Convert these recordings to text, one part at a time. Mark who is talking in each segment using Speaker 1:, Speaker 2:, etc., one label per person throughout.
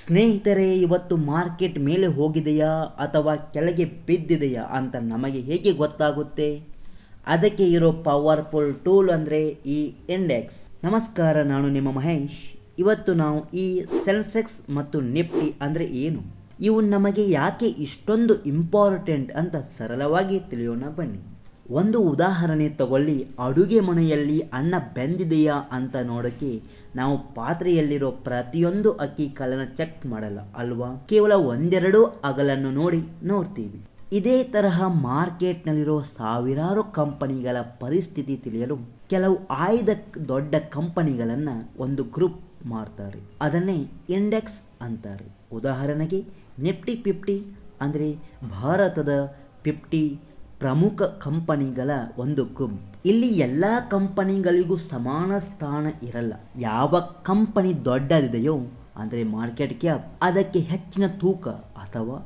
Speaker 1: ಸ್ನೇಹಿತರೆ, ಇವತ್ತು ಮಾರ್ಕೆಟ್ ಮೇಲೆ ಹೋಗಿದೆಯಾ ಅಥವಾ ಕೆಳಗೆ ಬಿದ್ದಿದೆಯಾ ಅಂತ ನಮಗೆ ಹೇಗೆ ಗೊತ್ತಾಗುತ್ತೆ? ಅದಕ್ಕೆ ಇರೋ ಪವರ್ಫುಲ್ ಟೂಲ್ ಅಂದರೆ ಈ ಇಂಡೆಕ್ಸ್. ನಮಸ್ಕಾರ, ನಾನು ನಿಮ್ಮ ಮಹೇಶ್. ಇವತ್ತು ನಾವು ಈ ಸೆನ್ಸೆಕ್ಸ್ ಮತ್ತು ನಿಫ್ಟಿ ಅಂದರೆ ಏನು, ಇವು ನಮಗೆ ಯಾಕೆ ಇಷ್ಟೊಂದು ಇಂಪಾರ್ಟೆಂಟ್ ಅಂತ ಸರಳವಾಗಿ ತಿಳಿಯೋಣ ಬನ್ನಿ. ಒಂದು ಉದಾಹರಣೆ ತಗೊಳ್ಳಿ. ಅಡುಗೆ ಮನೆಯಲ್ಲಿ ಅನ್ನ ಬೆಂದಿದೆಯಾ ಅಂತ ನೋಡೋಕ್ಕೆ ನಾವು ಪಾತ್ರೆಯಲ್ಲಿರೋ ಪ್ರತಿಯೊಂದು ಅಕ್ಕಿ ಕಾಳನ್ನು ಚೆಕ್ ಮಾಡಲ್ಲ ಅಲ್ವಾ? ಕೇವಲ ಒಂದೆರಡು ಅಗಲನ್ನು ನೋಡ್ತೀವಿ. ಇದೇ ತರಹ ಮಾರ್ಕೆಟ್ನಲ್ಲಿರೋ ಸಾವಿರಾರು ಕಂಪನಿಗಳ ಪರಿಸ್ಥಿತಿ ತಿಳಿಯಲು ಕೆಲವು ಆಯ್ದ ದೊಡ್ಡ ಕಂಪನಿಗಳನ್ನು ಒಂದು ಗ್ರೂಪ್ ಮಾಡ್ತಾರೆ. ಅದನ್ನೇ ಇಂಡೆಕ್ಸ್ ಅಂತಾರೆ. ಉದಾಹರಣೆಗೆ ನಿಫ್ಟಿ 50 ಅಂದರೆ ಭಾರತದ 50 ಪ್ರಮುಖ ಕಂಪನಿಗಳ ಒಂದು ಗ್ರೂಪ್. ಇಲ್ಲಿ ಎಲ್ಲ ಕಂಪನಿಗಳಿಗೂ ಸಮಾನ ಸ್ಥಾನ ಇರಲ್ಲ. ಯಾವ ಕಂಪನಿ ದೊಡ್ಡದಿದೆಯೋ ಅಂದರೆ ಮಾರ್ಕೆಟ್ ಕ್ಯಾಪ್, ಅದಕ್ಕೆ ಹೆಚ್ಚಿನ ತೂಕ ಅಥವಾ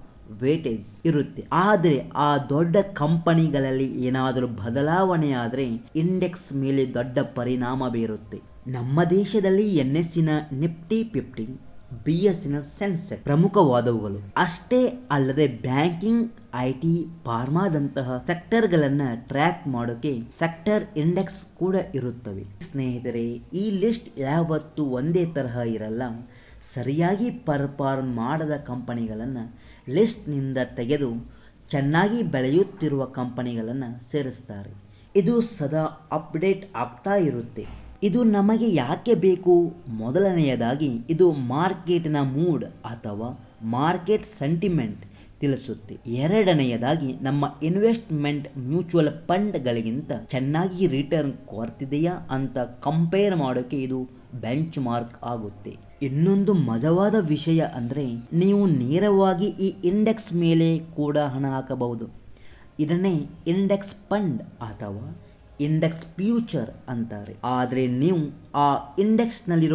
Speaker 1: ವೇಟೇಜ್ ಇರುತ್ತೆ. ಆದರೆ ಆ ದೊಡ್ಡ ಕಂಪನಿಗಳಲ್ಲಿ ಏನಾದರೂ ಬದಲಾವಣೆ ಆದರೆ ಇಂಡೆಕ್ಸ್ ಮೇಲೆ ದೊಡ್ಡ ಪರಿಣಾಮ ಬೀರುತ್ತೆ. ನಮ್ಮ ದೇಶದಲ್ಲಿ ಎನ್ಎಸ್ಸಿನ ನಿಫ್ಟಿ 50, ಬಿಎಸ್ಸಿನ ಸೆನ್ಸೆಕ್ಸ್ ಪ್ರಮುಖವಾದವುಗಳು. ಅಷ್ಟೇ ಅಲ್ಲದೆ ಬ್ಯಾಂಕಿಂಗ್, ಐಟಿ, ಫಾರ್ಮಾದಂತಹ ಸೆಕ್ಟರ್ಗಳನ್ನು ಟ್ರ್ಯಾಕ್ ಮಾಡೋಕೆ ಸೆಕ್ಟರ್ ಇಂಡೆಕ್ಸ್ ಕೂಡ ಇರುತ್ತವೆ. ಸ್ನೇಹಿತರೆ, ಈ ಲಿಸ್ಟ್ ಯಾವತ್ತೂ ಒಂದೇ ತರಹ ಇರಲ್ಲ. ಸರಿಯಾಗಿ ಪರ್ಫಾರ್ಮ್ ಮಾಡದ ಕಂಪನಿಗಳನ್ನು ಲಿಸ್ಟ್ನಿಂದ ತೆಗೆದು ಚೆನ್ನಾಗಿ ಬೆಳೆಯುತ್ತಿರುವ ಕಂಪನಿಗಳನ್ನು ಸೇರಿಸ್ತಾರೆ. ಇದು ಸದಾ ಅಪ್ಡೇಟ್ ಆಗ್ತಾ ಇರುತ್ತೆ. ಇದು ನಮಗೆ ಯಾಕೆ ಬೇಕು? ಮೊದಲನೆಯದಾಗಿ ಇದು ಮಾರ್ಕೆಟ್ನ ಮೂಡ್ ಅಥವಾ ಮಾರ್ಕೆಟ್ ಸೆಂಟಿಮೆಂಟ್ ತಿಳಿಸುತ್ತೆ. ಎರಡನೆಯದಾಗಿ ನಮ್ಮ ಇನ್ವೆಸ್ಟ್ಮೆಂಟ್ ಮ್ಯೂಚುವಲ್ ಫಂಡ್ಗಳಿಗಿಂತ ಚೆನ್ನಾಗಿ ರಿಟರ್ನ್ ಕೊಡ್ತಿದೆಯಾ ಅಂತ ಕಂಪೇರ್ ಮಾಡೋಕೆ ಇದು ಬೆಂಚ್ ಮಾರ್ಕ್ ಆಗುತ್ತೆ. ಇನ್ನೊಂದು ಮಜವಾದ ವಿಷಯ ಅಂದರೆ ನೀವು ನೇರವಾಗಿ ಈ ಇಂಡೆಕ್ಸ್ ಮೇಲೆ ಕೂಡ ಹಣ ಹಾಕಬಹುದು. ಇದನ್ನೇ ಇಂಡೆಕ್ಸ್ ಫಂಡ್ ಅಥವಾ ಇಂಡೆಕ್ಸ್ ಫ್ಯೂಚರ್ ಅಂತಾರೆ. ಆದರೆ ನೀವು ಆ ಇಂಡೆಕ್ಸ್ನಲ್ಲಿರೋ